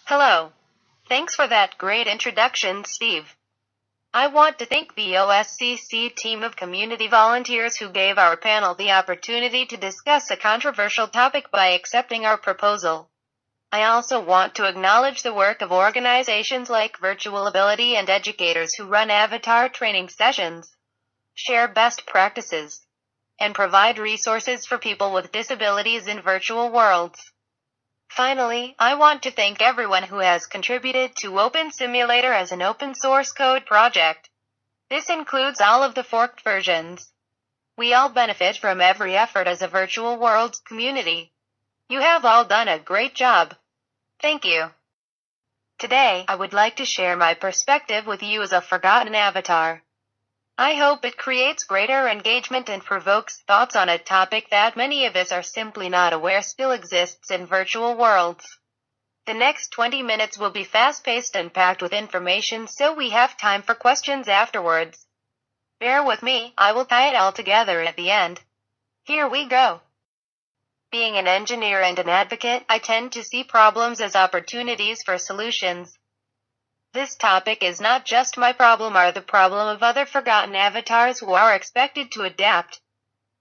Hello. Thanks for that great introduction, Steve. I want to thank the OSCC team of community volunteers who gave our panel the opportunity to discuss a controversial topic by accepting our proposal. I also want to acknowledge the work of organizations like Virtual Ability and educators who run avatar training sessions, share best practices, and provide resources for people with disabilities in virtual worlds. Finally, I want to thank everyone who has contributed to Open Simulator as an open source code project. This includes all of the forked versions. We all benefit from every effort as a virtual worlds community. You have all done a great job. Thank you. Today, I would like to share my perspective with you as a forgotten avatar. I hope it creates greater engagement and provokes thoughts on a topic that many of us are simply not aware still exists in virtual worlds. The next 20 minutes will be fast-paced and packed with information, so we have time for questions afterwards. Bear with me, I will tie it all together at the end. Here we go. Being an engineer and an advocate, I tend to see problems as opportunities for solutions. This topic is not just my problem or the problem of other forgotten avatars who are expected to adapt.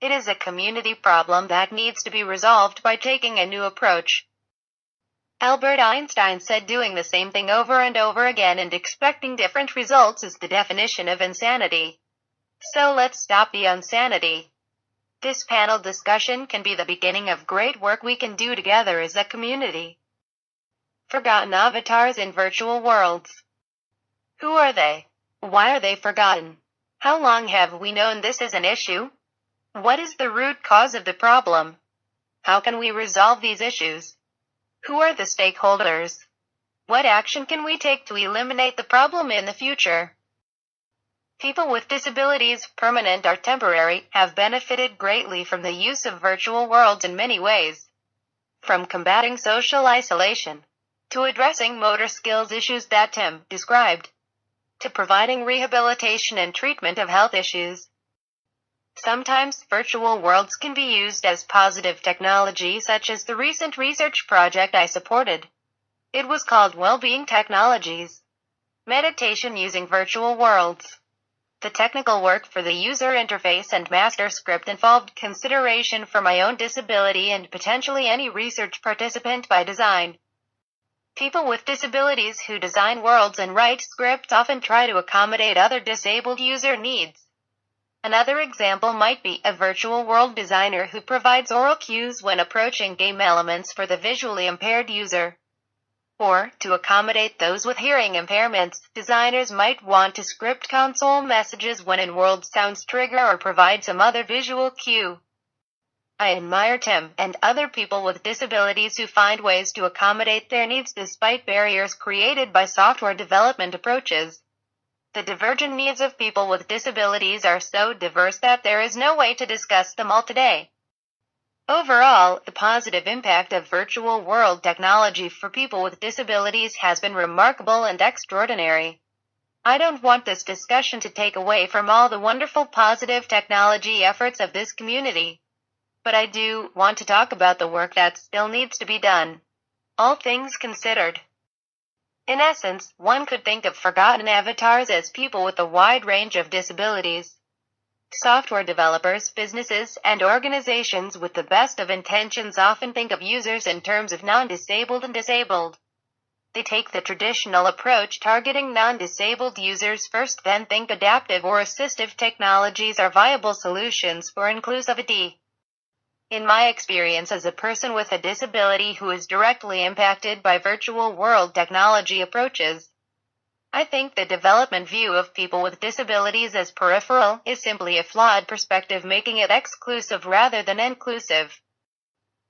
It is a community problem that needs to be resolved by taking a new approach. Albert Einstein said doing the same thing over and over again and expecting different results is the definition of insanity. So let's stop the insanity. This panel discussion can be the beginning of great work we can do together as a community. Forgotten avatars in virtual worlds. Who are they? Why are they forgotten? How long have we known this is an issue? What is the root cause of the problem? How can we resolve these issues? Who are the stakeholders? What action can we take to eliminate the problem in the future? People with disabilities, permanent or temporary, have benefited greatly from the use of virtual worlds in many ways. From combating social isolation, to addressing motor skills issues that Tim described, to providing rehabilitation and treatment of health issues. Sometimes, virtual worlds can be used as positive technology, such as the recent research project I supported. It was called Wellbeing Technologies. Meditation using virtual worlds. The technical work for the user interface and master script involved consideration for my own disability and potentially any research participant by design. People with disabilities who design worlds and write scripts often try to accommodate other disabled user needs. Another example might be a virtual world designer who provides oral cues when approaching game elements for the visually impaired user. Or, to accommodate those with hearing impairments, designers might want to script console messages when in-world sounds trigger or provide some other visual cue. I admire Tim and other people with disabilities who find ways to accommodate their needs despite barriers created by software development approaches. The divergent needs of people with disabilities are so diverse that there is no way to discuss them all today. Overall, the positive impact of virtual world technology for people with disabilities has been remarkable and extraordinary. I don't want this discussion to take away from all the wonderful positive technology efforts of this community. But I do want to talk about the work that still needs to be done. All things considered. In essence, one could think of forgotten avatars as people with a wide range of disabilities. Software developers, businesses, and organizations with the best of intentions often think of users in terms of non-disabled and disabled. They take the traditional approach targeting non-disabled users first, then think adaptive or assistive technologies are viable solutions for inclusivity. In my experience as a person with a disability who is directly impacted by virtual world technology approaches, I think the development view of people with disabilities as peripheral is simply a flawed perspective, making it exclusive rather than inclusive.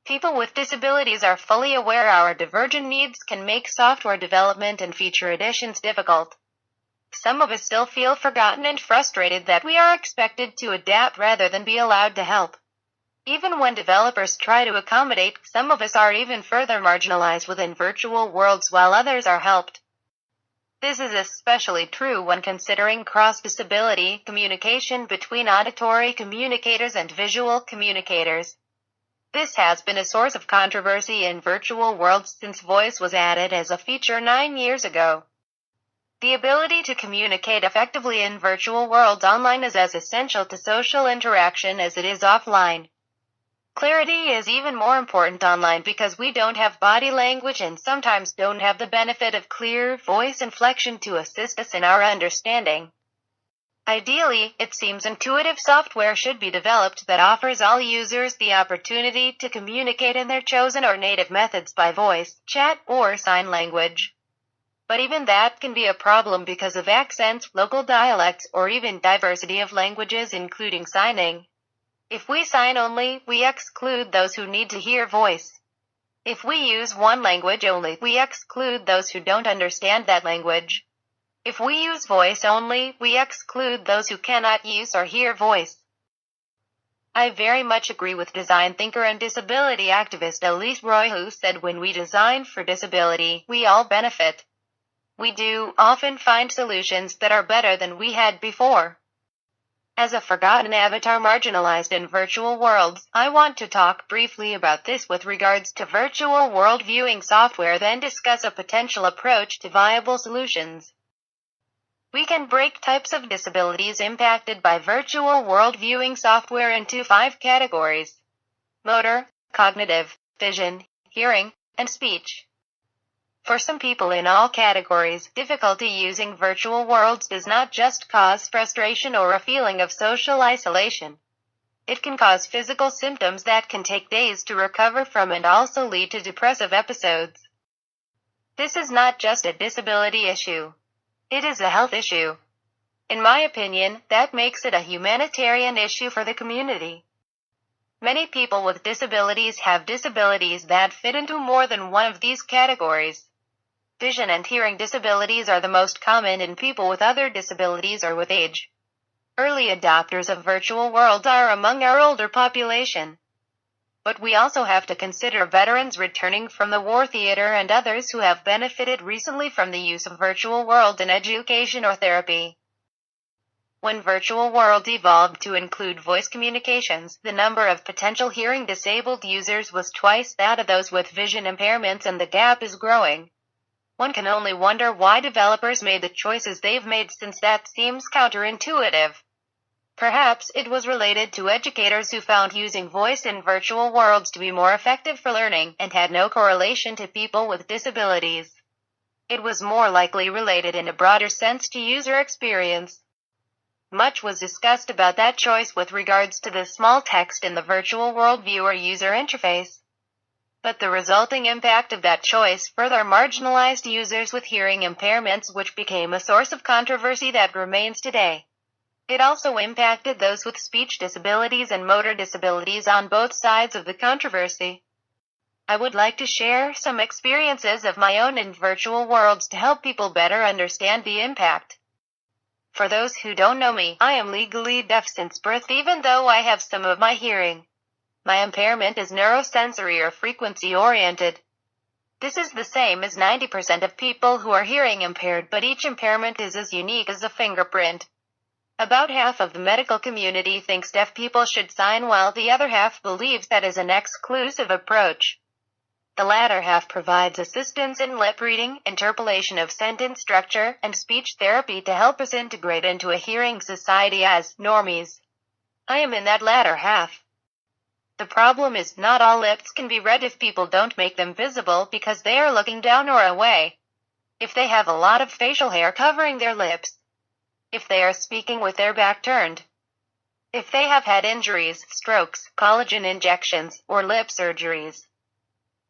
People with disabilities are fully aware our divergent needs can make software development and feature additions difficult. Some of us still feel forgotten and frustrated that we are expected to adapt rather than be allowed to help. Even when developers try to accommodate, some of us are even further marginalized within virtual worlds while others are helped. This is especially true when considering cross-disability communication between auditory communicators and visual communicators. This has been a source of controversy in virtual worlds since voice was added as a feature 9 years ago. The ability to communicate effectively in virtual worlds online is as essential to social interaction as it is offline. Clarity is even more important online because we don't have body language and sometimes don't have the benefit of clear voice inflection to assist us in our understanding. Ideally, it seems intuitive software should be developed that offers all users the opportunity to communicate in their chosen or native methods by voice, chat, or sign language. But even that can be a problem because of accents, local dialects, or even diversity of languages including signing. If we sign only, we exclude those who need to hear voice. If we use one language only, we exclude those who don't understand that language. If we use voice only, we exclude those who cannot use or hear voice. I very much agree with design thinker and disability activist Elise Roy, who said when we design for disability, we all benefit. We do often find solutions that are better than we had before. As a forgotten avatar marginalized in virtual worlds, I want to talk briefly about this with regards to virtual world viewing software, then discuss a potential approach to viable solutions. We can break types of disabilities impacted by virtual world viewing software into 5 categories: motor, cognitive, vision, hearing, and speech. For some people in all categories, difficulty using virtual worlds does not just cause frustration or a feeling of social isolation. It can cause physical symptoms that can take days to recover from and also lead to depressive episodes. This is not just a disability issue. It is a health issue. In my opinion, that makes it a humanitarian issue for the community. Many people with disabilities have disabilities that fit into more than one of these categories. Vision and hearing disabilities are the most common in people with other disabilities or with age. Early adopters of virtual worlds are among our older population. But we also have to consider veterans returning from the war theater and others who have benefited recently from the use of virtual worlds in education or therapy. When virtual worlds evolved to include voice communications, the number of potential hearing disabled users was twice that of those with vision impairments, and the gap is growing. One can only wonder why developers made the choices they've made, since that seems counterintuitive. Perhaps it was related to educators who found using voice in virtual worlds to be more effective for learning and had no correlation to people with disabilities. It was more likely related in a broader sense to user experience. Much was discussed about that choice with regards to the small text in the virtual world viewer user interface. But the resulting impact of that choice further marginalized users with hearing impairments, which became a source of controversy that remains today. It also impacted those with speech disabilities and motor disabilities on both sides of the controversy. I would like to share some experiences of my own in virtual worlds to help people better understand the impact. For those who don't know me, I am legally deaf since birth, even though I have some of my hearing. My impairment is neurosensory or frequency-oriented. This is the same as 90% of people who are hearing impaired, but each impairment is as unique as a fingerprint. About half of the medical community thinks deaf people should sign, while the other half believes that is an exclusive approach. The latter half provides assistance in lip reading, interpolation of sentence structure, and speech therapy to help us integrate into a hearing society as normies. I am in that latter half. The problem is not all lips can be read if people don't make them visible because they are looking down or away. If they have a lot of facial hair covering their lips. If they are speaking with their back turned. If they have had injuries, strokes, collagen injections, or lip surgeries.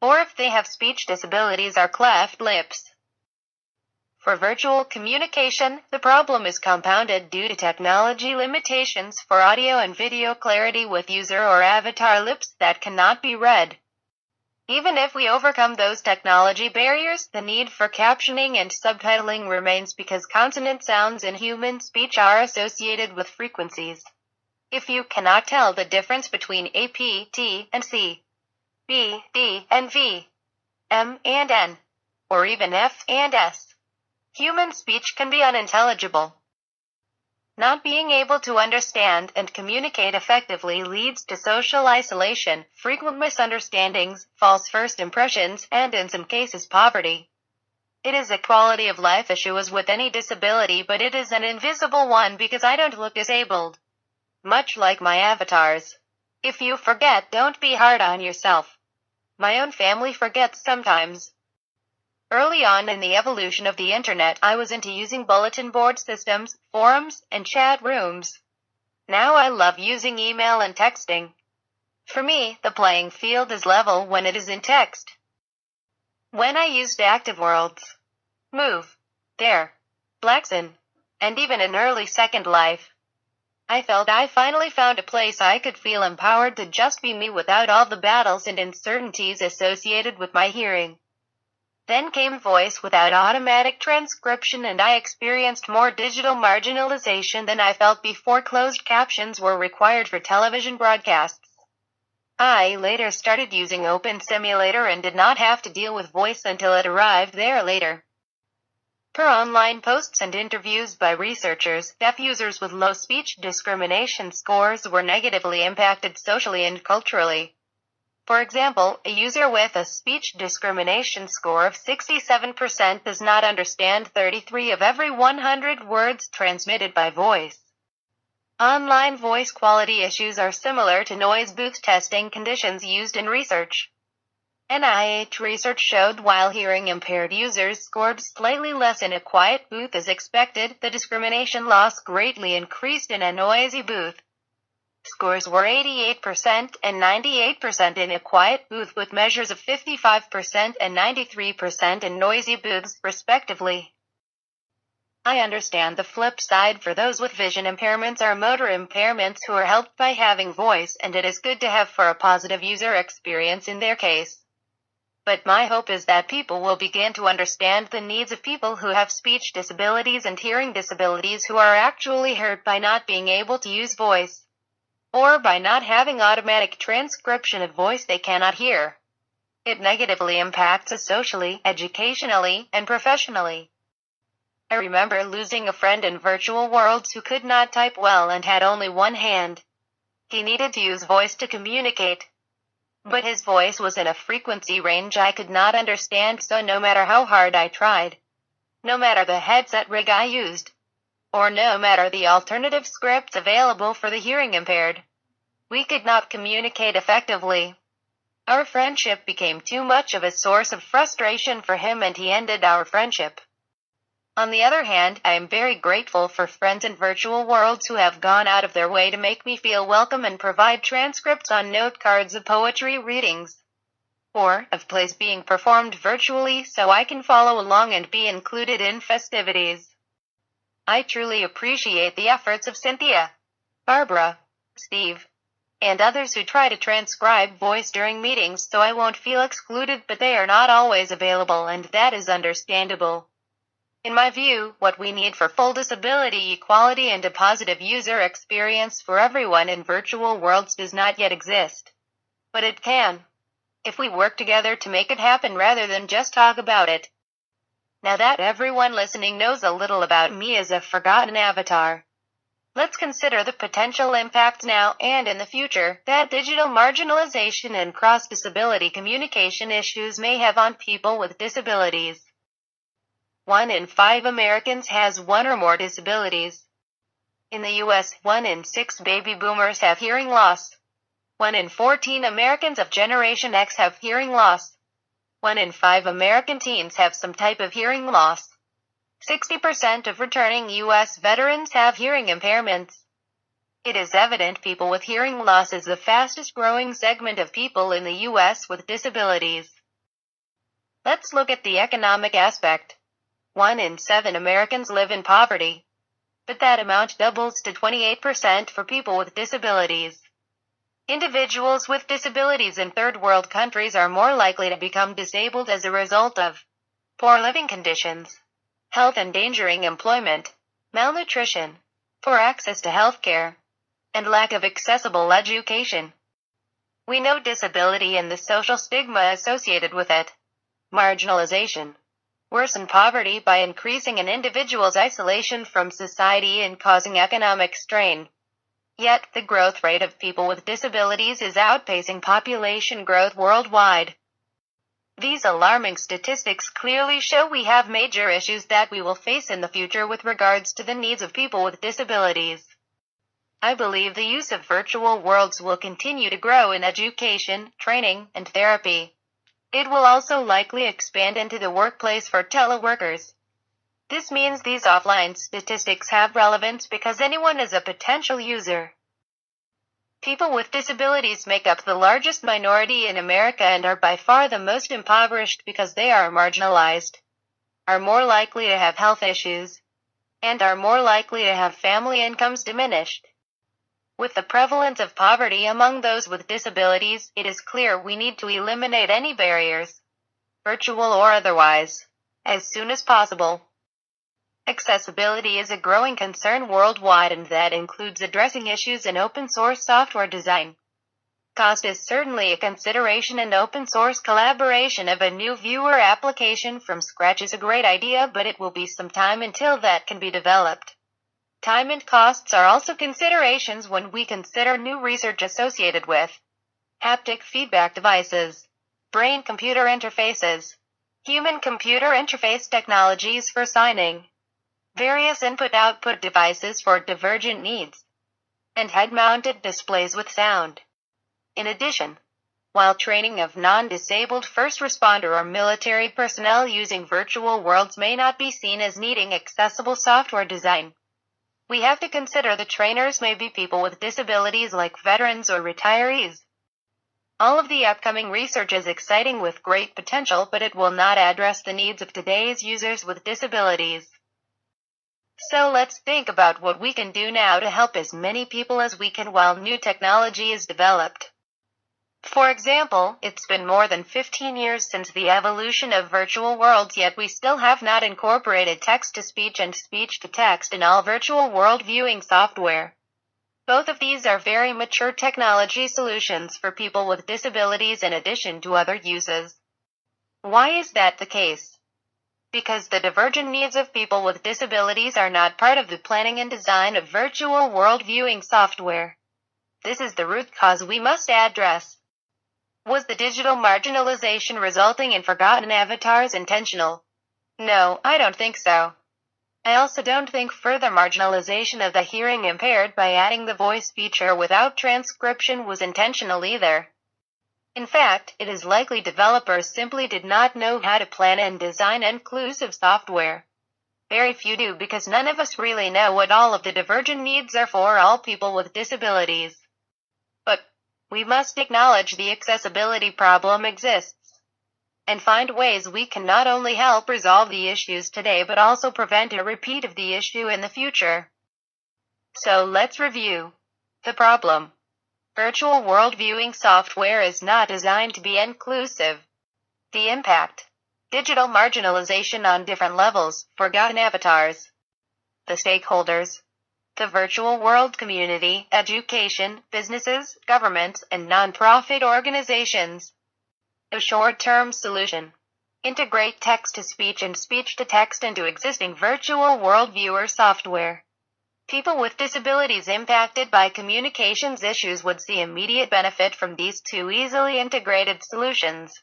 Or if they have speech disabilities or cleft lips. For virtual communication, the problem is compounded due to technology limitations for audio and video clarity with user or avatar lips that cannot be read. Even if we overcome those technology barriers, the need for captioning and subtitling remains because consonant sounds in human speech are associated with frequencies. If you cannot tell the difference between A, P, T, and C, B, D, and V, M and N, or even F and S, human speech can be unintelligible. Not being able to understand and communicate effectively leads to social isolation, frequent misunderstandings, false first impressions, and in some cases poverty. It is a quality of life issue as with any disability, but it is an invisible one because I don't look disabled. Much like my avatars. If you forget, don't be hard on yourself. My own family forgets sometimes. Early on in the evolution of the internet, I was into using bulletin board systems, forums, and chat rooms. Now I love using email and texting. For me, the playing field is level when it is in text. When I used Active Worlds, Move, Dare, Blackson, and even in early Second Life, I felt I finally found a place I could feel empowered to just be me without all the battles and uncertainties associated with my hearing. Then came voice without automatic transcription, and I experienced more digital marginalization than I felt before closed captions were required for television broadcasts. I later started using Open Simulator and did not have to deal with voice until it arrived there later. Per online posts and interviews by researchers, deaf users with low speech discrimination scores were negatively impacted socially and culturally. For example, a user with a speech discrimination score of 67% does not understand 33 of every 100 words transmitted by voice. Online voice quality issues are similar to noise booth testing conditions used in research. NIH research showed while hearing-impaired users scored slightly less in a quiet booth as expected, the discrimination loss greatly increased in a noisy booth. Scores were 88% and 98% in a quiet booth, with measures of 55% and 93% in noisy booths, respectively. I understand the flip side for those with vision impairments or motor impairments who are helped by having voice, and it is good to have for a positive user experience in their case. But my hope is that people will begin to understand the needs of people who have speech disabilities and hearing disabilities who are actually hurt by not being able to use voice, or by not having automatic transcription of voice they cannot hear. It negatively impacts us socially, educationally, and professionally. I remember losing a friend in virtual worlds who could not type well and had only one hand. He needed to use voice to communicate. But his voice was in a frequency range I could not understand, so no matter how hard I tried, no matter the headset rig I used, or no matter the alternative scripts available for the hearing impaired, we could not communicate effectively. Our friendship became too much of a source of frustration for him, and he ended our friendship. On the other hand, I am very grateful for friends in virtual worlds who have gone out of their way to make me feel welcome and provide transcripts on note cards of poetry readings, or of plays being performed virtually so I can follow along and be included in festivities. I truly appreciate the efforts of Cynthia, Barbara, Steve, and others who try to transcribe voice during meetings so I won't feel excluded, but they are not always available, and that is understandable. In my view, what we need for full disability equality and a positive user experience for everyone in virtual worlds does not yet exist. But it can, if we work together to make it happen rather than just talk about it. Now that everyone listening knows a little about me as a forgotten avatar, let's consider the potential impact now and in the future that digital marginalization and cross-disability communication issues may have on people with disabilities. 1 in 5 Americans has one or more disabilities. In the U.S., 1 in 6 baby boomers have hearing loss. 1 in 14 Americans of Generation X have hearing loss. 1 in 5 American teens have some type of hearing loss. 60% of returning U.S. veterans have hearing impairments. It is evident people with hearing loss is the fastest growing segment of people in the U.S. with disabilities. Let's look at the economic aspect. 1 in 7 Americans live in poverty, but that amount doubles to 28% for people with disabilities. Individuals with disabilities in third world countries are more likely to become disabled as a result of poor living conditions, health endangering employment, malnutrition, poor access to health care, and lack of accessible education. We know disability and the social stigma associated with it. Marginalization, worsen poverty by increasing an individual's isolation from society and causing economic strain. Yet, the growth rate of people with disabilities is outpacing population growth worldwide. These alarming statistics clearly show we have major issues that we will face in the future with regards to the needs of people with disabilities. I believe the use of virtual worlds will continue to grow in education, training, and therapy. It will also likely expand into the workplace for teleworkers. This means these offline statistics have relevance because anyone is a potential user. People with disabilities make up the largest minority in America and are by far the most impoverished because they are marginalized, are more likely to have health issues, and are more likely to have family incomes diminished. With the prevalence of poverty among those with disabilities, it is clear we need to eliminate any barriers, virtual or otherwise, as soon as possible. Accessibility is a growing concern worldwide, and that includes addressing issues in open-source software design. Cost is certainly a consideration, and open-source collaboration of a new viewer application from scratch is a great idea, but it will be some time until that can be developed. Time and costs are also considerations when we consider new research associated with haptic feedback devices, brain-computer interfaces, human-computer interface technologies for signing, various input-output devices for divergent needs, and head-mounted displays with sound. In addition, while training of non-disabled first responder or military personnel using virtual worlds may not be seen as needing accessible software design, we have to consider the trainers may be people with disabilities like veterans or retirees. All of the upcoming research is exciting with great potential, but it will not address the needs of today's users with disabilities. So let's think about what we can do now to help as many people as we can while new technology is developed. For example, it's been more than 15 years since the evolution of virtual worlds, yet we still have not incorporated text-to-speech and speech-to-text in all virtual world viewing software. Both of these are very mature technology solutions for people with disabilities in addition to other uses. Why is that the case? Because the divergent needs of people with disabilities are not part of the planning and design of virtual world viewing software. This is the root cause we must address. Was the digital marginalization resulting in forgotten avatars intentional? No, I don't think so. I also don't think further marginalization of the hearing impaired by adding the voice feature without transcription was intentional either. In fact, it is likely developers simply did not know how to plan and design inclusive software. Very few do, because none of us really know what all of the divergent needs are for all people with disabilities. But we must acknowledge the accessibility problem exists, and find ways we can not only help resolve the issues today but also prevent a repeat of the issue in the future. So let's review the problem. Virtual world viewing software is not designed to be inclusive. The impact: digital marginalization on different levels, forgotten avatars. The stakeholders: the virtual world community, education, businesses, governments, and non-profit organizations. A short-term solution: integrate text-to-speech and speech-to-text into existing virtual world viewer software. People with disabilities impacted by communications issues would see immediate benefit from these two easily integrated solutions.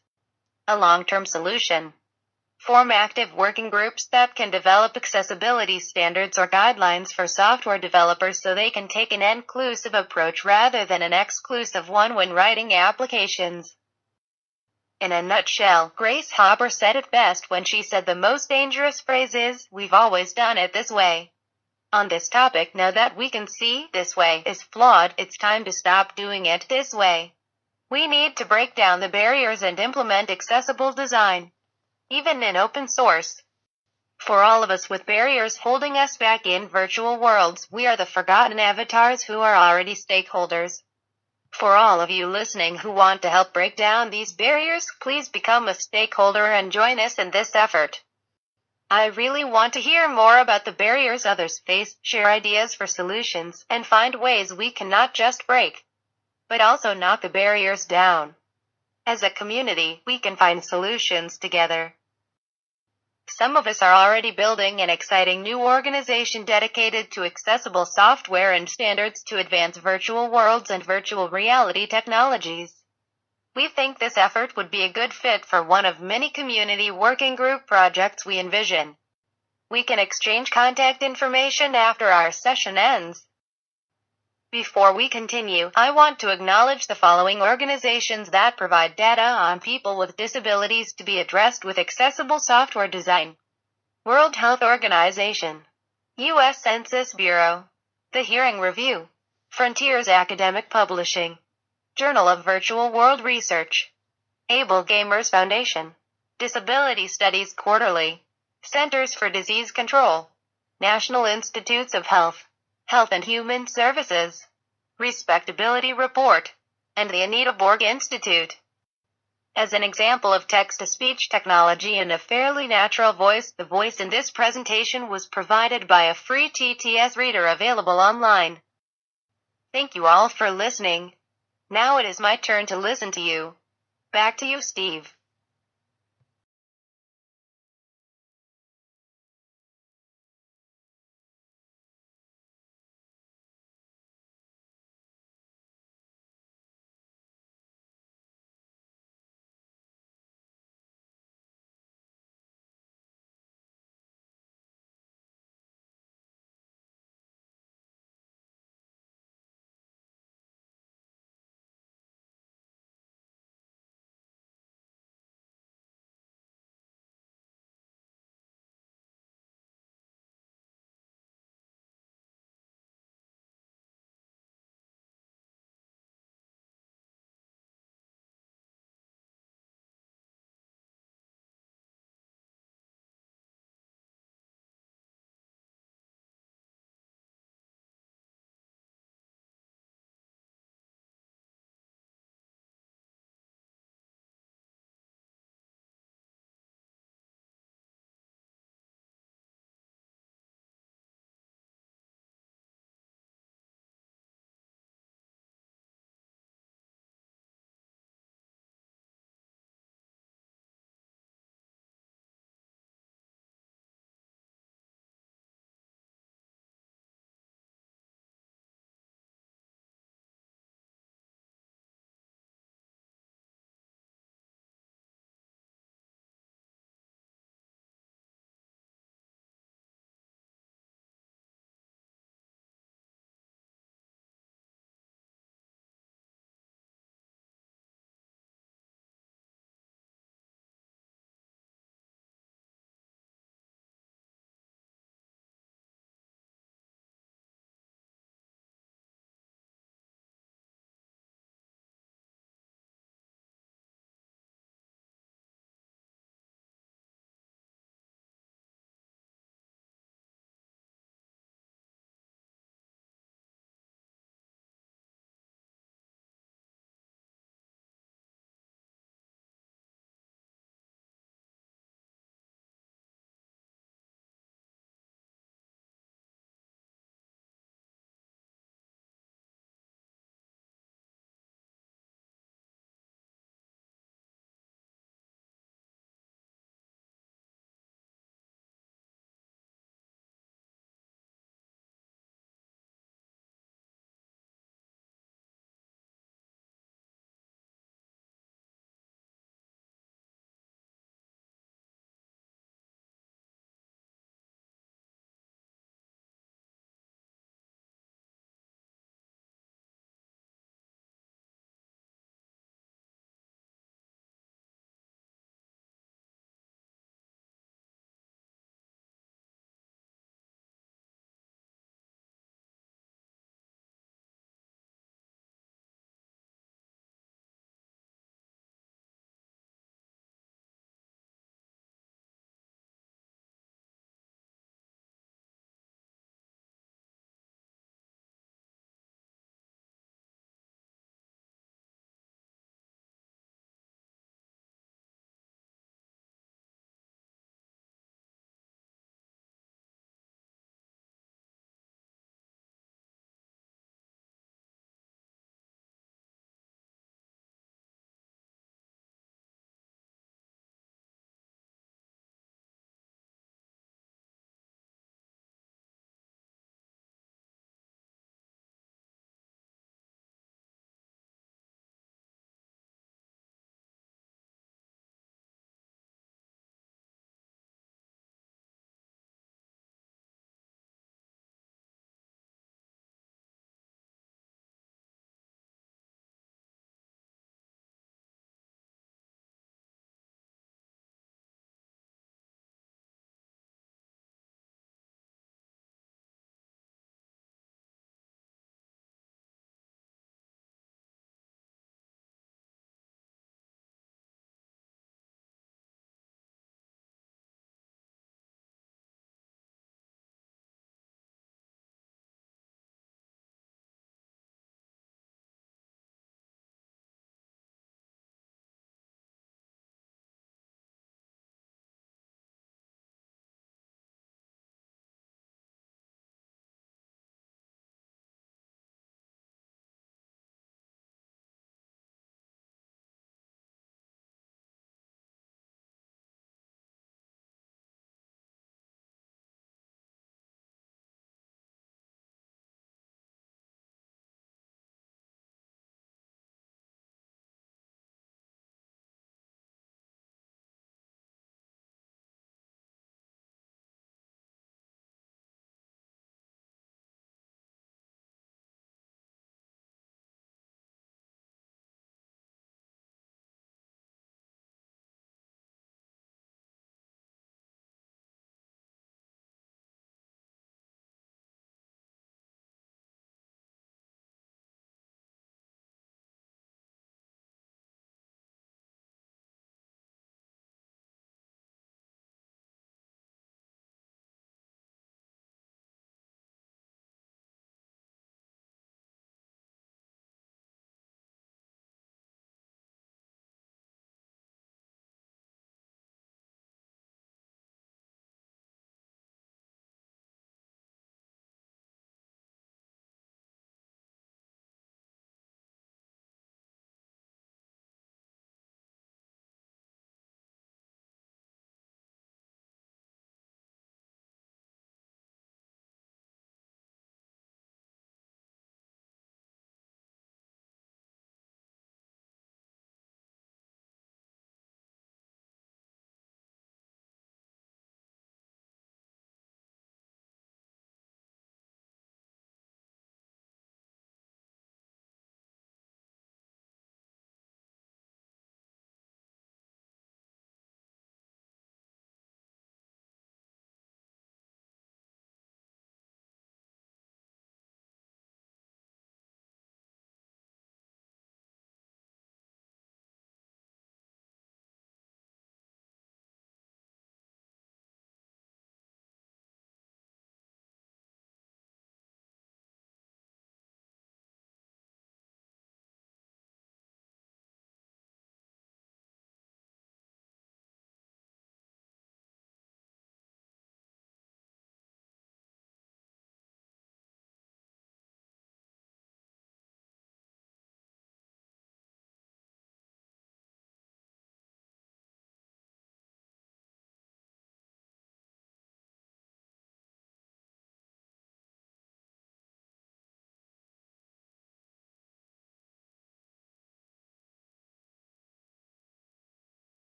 A long-term solution: form active working groups that can develop accessibility standards or guidelines for software developers so they can take an inclusive approach rather than an exclusive one when writing applications. In a nutshell, Grace Hopper said it best when she said the most dangerous phrase is, "We've always done it this way." On this topic, now that we can see this way is flawed, it's time to stop doing it this way. We need to break down the barriers and implement accessible design, even in open source. For all of us with barriers holding us back in virtual worlds, we are the forgotten avatars who are already stakeholders. For all of you listening who want to help break down these barriers, please become a stakeholder and join us in this effort. I really want to hear more about the barriers others face, share ideas for solutions, and find ways we can not just break, but also knock the barriers down. As a community, we can find solutions together. Some of us are already building an exciting new organization dedicated to accessible software and standards to advance virtual worlds and virtual reality technologies. We think this effort would be a good fit for one of many community working group projects we envision. We can exchange contact information after our session ends. Before we continue, I want to acknowledge the following organizations that provide data on people with disabilities to be addressed with accessible software design. World Health Organization, U.S. Census Bureau, The Hearing Review, Frontiers Academic Publishing, Journal of Virtual World Research, Able Gamers Foundation, Disability Studies Quarterly, Centers for Disease Control, National Institutes of Health, Health and Human Services, Respectability Report, and the Anita Borg Institute. As an example of text-to-speech technology in a fairly natural voice, the voice in this presentation was provided by a free TTS reader available online. Thank you all for listening. Now it is my turn to listen to you. Back to you, Steve.